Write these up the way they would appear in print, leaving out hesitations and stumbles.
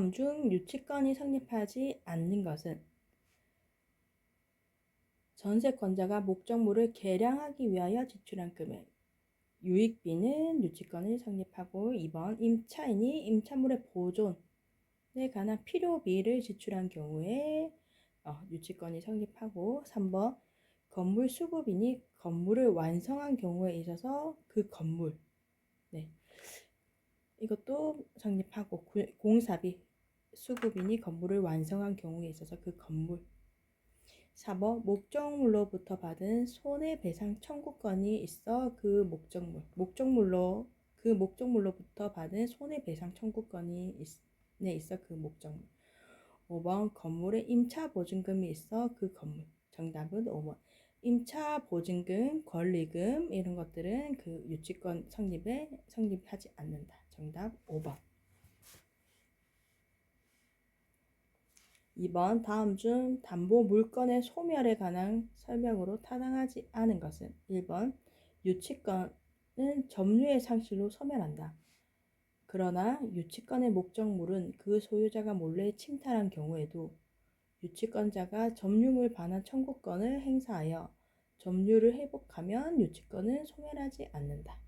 다음 중 유치권이 성립하지 않는 것은 전세권자가 목적물을 개량하기 위하여 지출한 금액. 유익비는 유치권을 성립하고 2번 임차인이 임차물의 보존에 관한 필요비를 지출한 경우에 유치권이 성립하고 3번 건물 수급인이 건물을 완성한 경우에 있어서 그 건물 이것도 성립하고 공사비 수급인이 건물을 완성한 경우에 있어서 그 건물 4번 목적물로부터 받은 손해배상 청구권이 있어 그 목적물로부터 받은 손해배상 청구권이 있어 그 목적물 5번 건물에 임차보증금이 있어 그 건물 정답은 5번 임차보증금, 권리금 이런 것들은 그 유치권 성립하지 않는다. 정답 5번 2번 다음 중 담보 물건의 소멸에 관한 설명으로 타당하지 않은 것은 1번 유치권은 점유의 상실로 소멸한다. 그러나 유치권의 목적물은 그 소유자가 몰래 침탈한 경우에도 유치권자가 점유물 반환 청구권을 행사하여 점유를 회복하면 유치권은 소멸하지 않는다.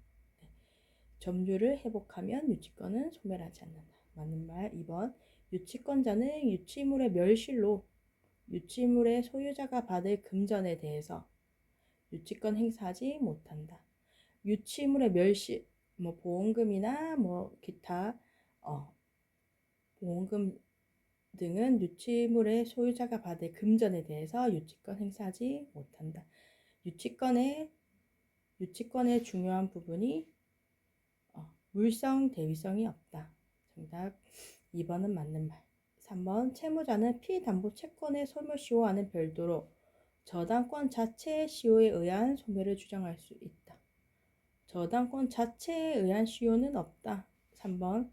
점유를 회복하면 유치권은 소멸하지 않는다. 맞는 말 2번 유치권자는 유치물의 멸실로 유치물의 소유자가 받을 금전에 대해서 유치권 행사하지 못한다. 유치물의 멸실, 보험금이나 기타 보험금 등은 유치물의 소유자가 받을 금전에 대해서 유치권 행사하지 못한다. 유치권의 중요한 부분이 물성, 대위성이 없다. 정답 2번은 맞는 말. 3번 채무자는 피담보 채권의 소멸시효와는 별도로 저당권 자체의 시효에 의한 소멸을 주장할 수 있다. 저당권 자체에 의한 시효는 없다. 3번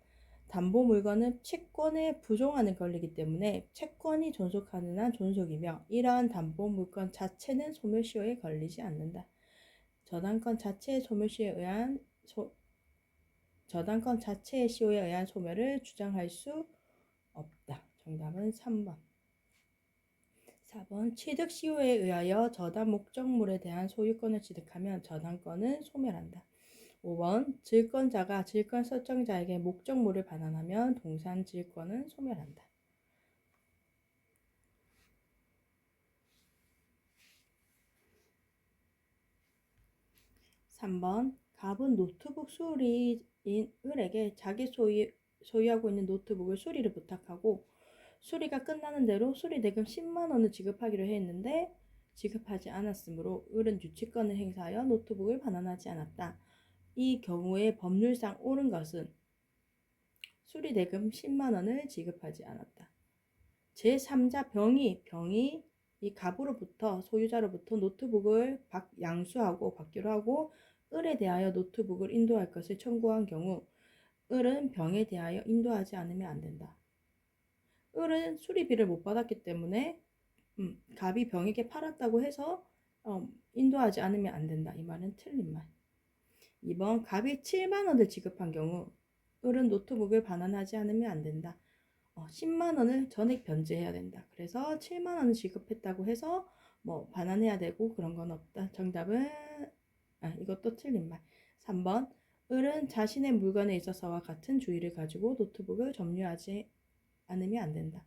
담보 물건은 채권에 부종하는 권리이기 때문에 채권이 존속하는 한 존속이며 이러한 담보 물건 자체는 소멸시효에 걸리지 않는다. 저당권 자체의 시효에 의한 소멸을 주장할 수 없다. 정답은 3번. 4번 취득 시효에 의하여 저당 목적물에 대한 소유권을 취득하면 저당권은 소멸한다. 5번 질권자가 질권 설정자에게 목적물을 반환하면 동산 질권은 소멸한다. 3번 갑은 노트북 수리인 을에게 자기 소유하고 있는 노트북을 수리를 부탁하고 수리가 끝나는 대로 수리 대금 10만 원을 지급하기로 했는데 지급하지 않았으므로 을은 유치권을 행사하여 노트북을 반환하지 않았다. 이 경우에 법률상 옳은 것은 수리 대금 10만 원을 지급하지 않았다. 제3자 병이 이 갑으로부터 소유자로부터 노트북을 양수하고 받기로 하고 을에 대하여 노트북을 인도할 것을 청구한 경우 을은 병에 대하여 인도하지 않으면 안 된다. 을은 수리비를 못 받았기 때문에 갑이 병에게 팔았다고 해서 인도하지 않으면 안 된다. 이 말은 틀린 말. 2번 갑이 7만 원을 지급한 경우 을은 노트북을 반환하지 않으면 안 된다. 10만 원을 전액 변제해야 된다. 그래서 7만 원을 지급했다고 해서 반환해야 되고 그런 건 없다. 정답은 이것도 틀린 말. 3번 을은 자신의 물건에 있어서와 같은 주의를 가지고 노트북을 점유하지 않으면 안 된다.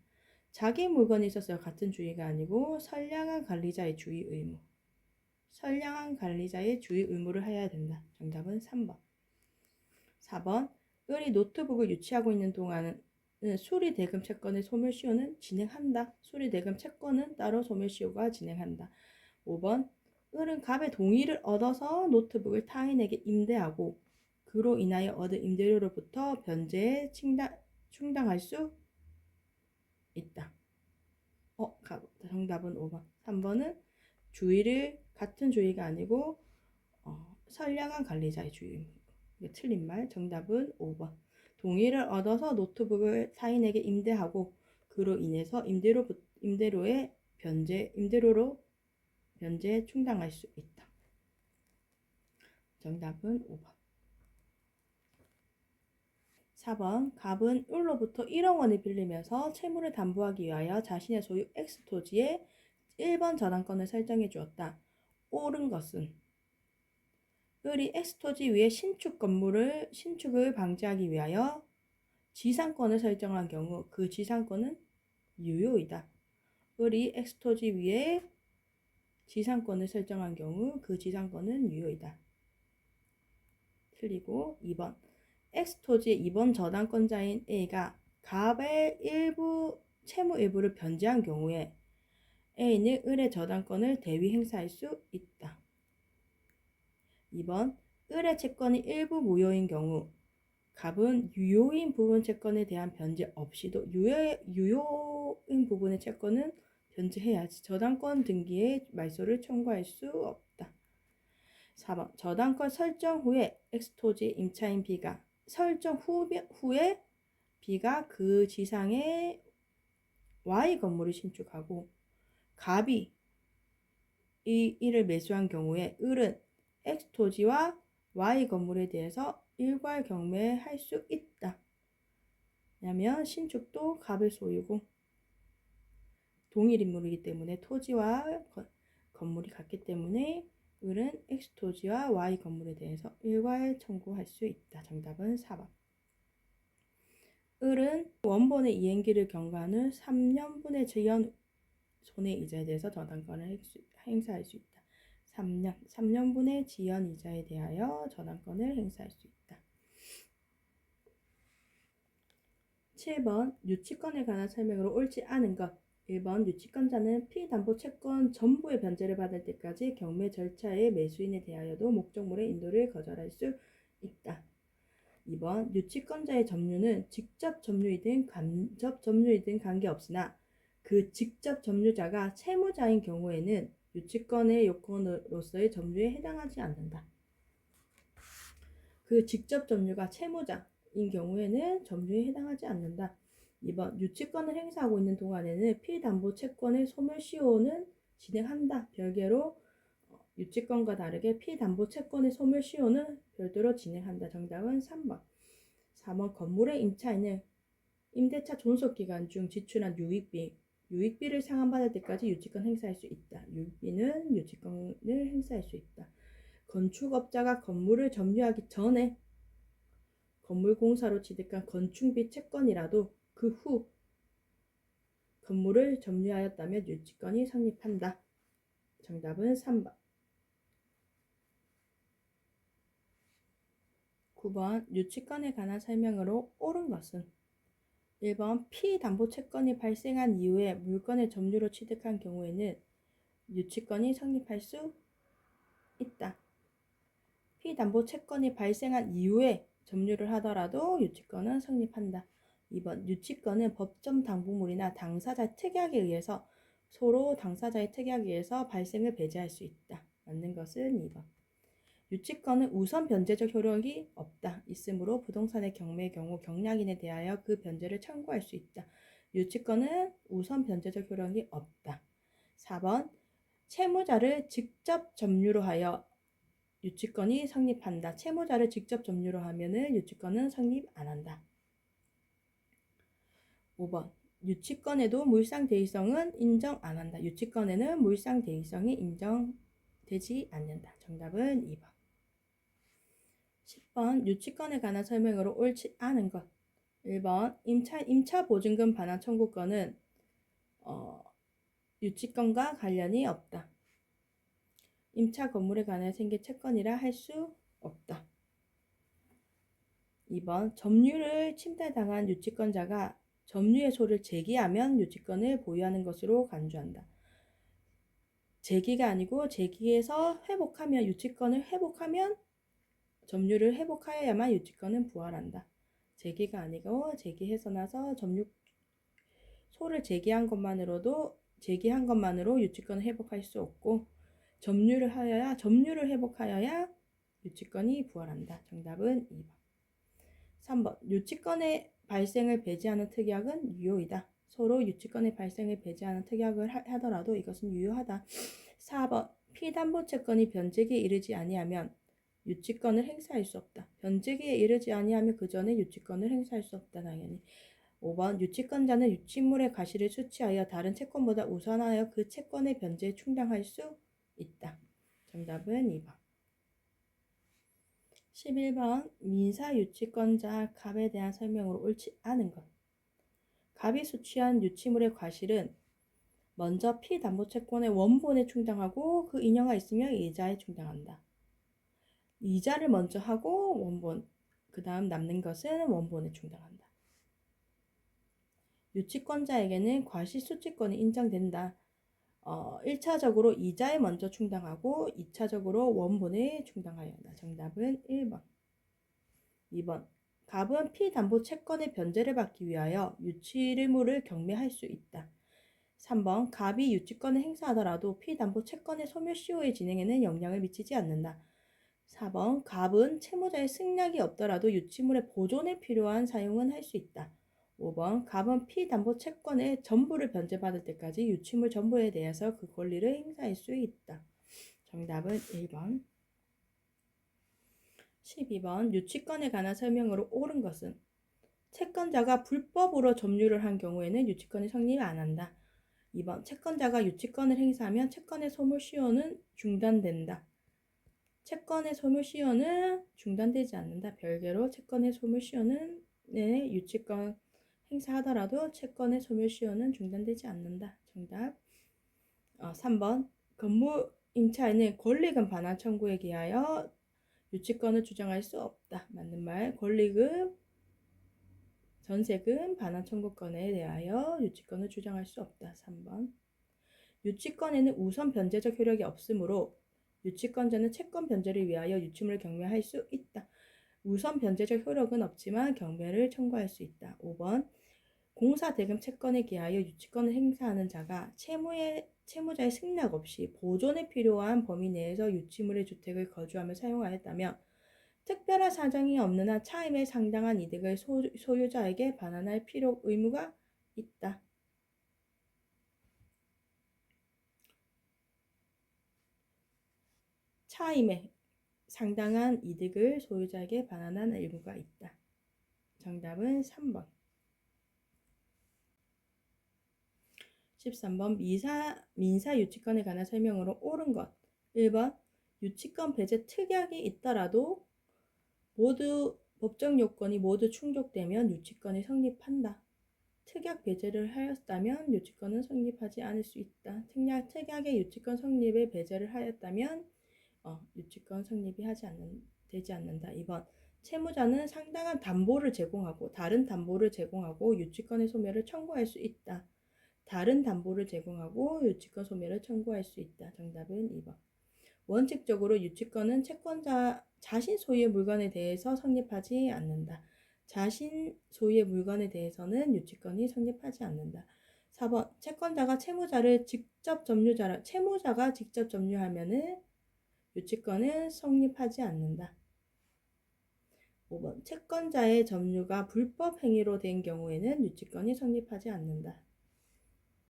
자기 물건에 있어서 같은 주의가 아니고 선량한 관리자의 주의 의무를 해야 된다. 정답은 3번. 4번 을이 노트북을 유치하고 있는 동안은 수리 대금 채권의 소멸시효는 진행한다. 수리 대금 채권은 따로 소멸시효가 진행한다. 5번 을은 갑의 동의를 얻어서 노트북을 타인에게 임대하고 그로 인하여 얻은 임대료로부터 변제에 충당할 수 있다. 정답은 5번. 3번은 같은 주의가 아니고 선량한 관리자의 주의. 틀린 말. 정답은 5번. 동의를 얻어서 노트북을 타인에게 임대하고 그로 인해서 임대료로 변제 충당할 수 있다. 정답은 5번. 4번 갑은 을로부터 1억 원을 빌리면서 채무를 담보하기 위하여 자신의 소유 X토지에 1번 저당권을 설정해 주었다. 옳은 것은 을이 X토지 위에 신축을 방지하기 위하여 지상권을 설정한 경우 그 지상권은 유효이다. 을이 X토지 위에 지상권을 설정한 경우 그 지상권은 유효이다. 틀리고 2번 X토지의 2번 저당권자인 A가 갑의 채무 일부를 변제한 경우에 A는 을의 저당권을 대위 행사할 수 있다. 2번 을의 채권이 일부 무효인 경우 갑은 유효인 부분 채권에 대한 변제 없이도 유효인 부분의 채권은 변제해야지 저당권 등기에 말소를 청구할 수 없다. 4번 저당권 설정 후에 X토지의 임차인 B가 설정 후에 B가 그 지상에 Y 건물을 신축하고 갑이 이를 매수한 경우에 을은 X토지와 Y 건물에 대해서 일괄 경매할 수 있다. 왜냐하면 신축도 갑의 소유고 동일 인물이기 때문에 토지와 건물이 같기 때문에 을은 X토지와 Y 건물에 대해서 일괄 청구할 수 있다. 정답은 4번. 을은 원본의 이행기를 경과한 후 3년분의 지연 손해이자에 대해서 저당권을 행사할 수 있다. 3년분의 지연 이자에 대하여 저당권을 행사할 수 있다. 7번 유치권에 관한 설명으로 옳지 않은 것. 1번 유치권자는 피담보 채권 전부의 변제를 받을 때까지 경매 절차의 매수인에 대하여도 목적물의 인도를 거절할 수 있다. 2번 유치권자의 점유는 직접 점유이든 간접 점유이든 관계없으나 그 직접 점유자가 채무자인 경우에는 유치권의 요건으로서의 점유에 해당하지 않는다. 그 직접 점유가 채무자인 경우에는 점유에 해당하지 않는다. 2번 유치권을 행사하고 있는 동안에는 피담보 채권의 소멸시효는 진행한다. 별개로 유치권과 다르게 피담보 채권의 소멸시효는 별도로 진행한다. 정답은 3번. 4번 건물의 임차인은 임대차 존속기간 중 지출한 유익비를 상환받을 때까지 유치권 행사할 수 있다. 유익비는 유치권을 행사할 수 있다. 건축업자가 건물을 점유하기 전에 건물공사로 취득한 건축비 채권이라도 그 후 건물을 점유하였다면 유치권이 성립한다. 정답은 3번. 9번 유치권에 관한 설명으로 옳은 것은 1번 피담보채권이 발생한 이후에 물건의 점유로 취득한 경우에는 유치권이 성립할 수 있다. 피담보채권이 발생한 이후에 점유를 하더라도 유치권은 성립한다. 2번 유치권은 법정 당부물이나 당사자 특약에 의해서 서로 당사자의 특약에 의해서 발생을 배제할 수 있다. 맞는 것은 2번. 유치권은 우선 변제적 효력이 없다. 있으므로 부동산의 경매의 경우 경락인에 대하여 그 변제를 청구할 수 있다. 유치권은 우선 변제적 효력이 없다. 4번 채무자를 직접 점유로 하여 유치권이 성립한다. 채무자를 직접 점유로 하면은 유치권은 성립 안 한다. 5번 유치권에도 물상대위성은 인정 안 한다. 유치권에는 물상대위성이 인정되지 않는다. 정답은 2번. 10번 유치권에 관한 설명으로 옳지 않은 것. 1번 임차 보증금 반환 청구권은 유치권과 관련이 없다. 임차 건물에 관해 생긴 채권이라 할 수 없다. 2번 점유를 침탈당한 유치권자가 점유의소를 제기하면 유치권을 보유하는 것으로 간주한다. 제기가 아니고 제기해서 회복하면 유치권을 회복하면 점유를 회복하여야만 유치권은 부활한다. 제기가 아니고 제기해서 나서 소를 제기한 것만으로 유치권을 회복할 수 없고 점유를 회복하여야 유치권이 부활한다. 정답은 2번. 3번 유치권의 발생을 배제하는 특약은 유효이다. 서로 유치권의 발생을 배제하는 특약을 하더라도 이것은 유효하다. 4번 피담보채권이 변제기에 이르지 아니하면 유치권을 행사할 수 없다. 변제기에 이르지 아니하면 그 전에 유치권을 행사할 수 없다. 당연히. 5번 유치권자는 유치물의 과실을 수취하여 다른 채권보다 우선하여 그 채권의 변제에 충당할 수 있다. 정답은 2번. 11번 민사유치권자 갑에 대한 설명으로 옳지 않은 것. 갑이 수취한 유치물의 과실은 먼저 피담보채권의 원본에 충당하고 그 인여가 있으면 이자에 충당한다. 이자를 먼저 하고 원본, 그 다음 남는 것은 원본에 충당한다. 유치권자에게는 과실수취권이 인정된다. 1차적으로 이자에 먼저 충당하고 2차적으로 원본에 충당하여야 한다. 정답은 1번. 2번. 갑은 피담보 채권의 변제를 받기 위하여 유치의무를 경매할 수 있다. 3번. 갑이 유치권을 행사하더라도 피담보 채권의 소멸시효의 진행에는 영향을 미치지 않는다. 4번. 갑은 채무자의 승낙이 없더라도 유치물의 보존에 필요한 사용은 할 수 있다. 5번. 갑은 피담보 채권의 전부를 변제받을 때까지 유치물 전부에 대해서 그 권리를 행사할 수 있다. 정답은 1번. 12번. 유치권에 관한 설명으로 옳은 것은 채권자가 불법으로 점유를 한 경우에는 유치권이 성립 안 한다. 2번. 채권자가 유치권을 행사하면 채권의 소멸시효는 중단된다. 채권의 소멸시효는 중단되지 않는다. 별개로 채권의 소멸시효는 유치권 행사하더라도 채권의 소멸시효는 중단되지 않는다. 정답. 3번. 건물 임차인은 권리금 반환 청구에 기하여 유치권을 주장할 수 없다. 맞는 말. 권리금, 전세금 반환 청구권에 대하여 유치권을 주장할 수 없다. 3번. 유치권에는 우선 변제적 효력이 없으므로 유치권자는 채권 변제를 위하여 유치물을 경매할 수 있다. 우선 변제적 효력은 없지만 경매를 청구할 수 있다. 5번. 공사대금 채권에 기하여 유치권을 행사하는 자가 채무자의 승낙 없이 보존에 필요한 범위 내에서 유치물의 주택을 거주하며 사용하였다면 특별한 사정이 없는 한 차임에 상당한 이득을 소유자에게 반환할 의무가 있다. 차임에 상당한 이득을 소유자에게 반환한 의무가 있다. 정답은 3번. 13번 민사유치권에 관한 설명으로 옳은 것. 1번 유치권 배제 특약이 있더라도 모두 법정 요건이 모두 충족되면 유치권이 성립한다. 특약 배제를 하였다면 유치권은 성립하지 않을 수 있다. 특약의 유치권 성립에 배제를 하였다면 유치권 성립이 되지 않는다. 2번 채무자는 상당한 담보를 제공하고 다른 담보를 제공하고 유치권의 소멸을 청구할 수 있다. 다른 담보를 제공하고 유치권 소멸을 청구할 수 있다. 정답은 2번. 원칙적으로 유치권은 채권자 자신 소유의 물건에 대해서 성립하지 않는다. 자신 소유의 물건에 대해서는 유치권이 성립하지 않는다. 4번 채권자가 채무자가 직접 점유하면은 유치권은 성립하지 않는다. 5번 채권자의 점유가 불법 행위로 된 경우에는 유치권이 성립하지 않는다.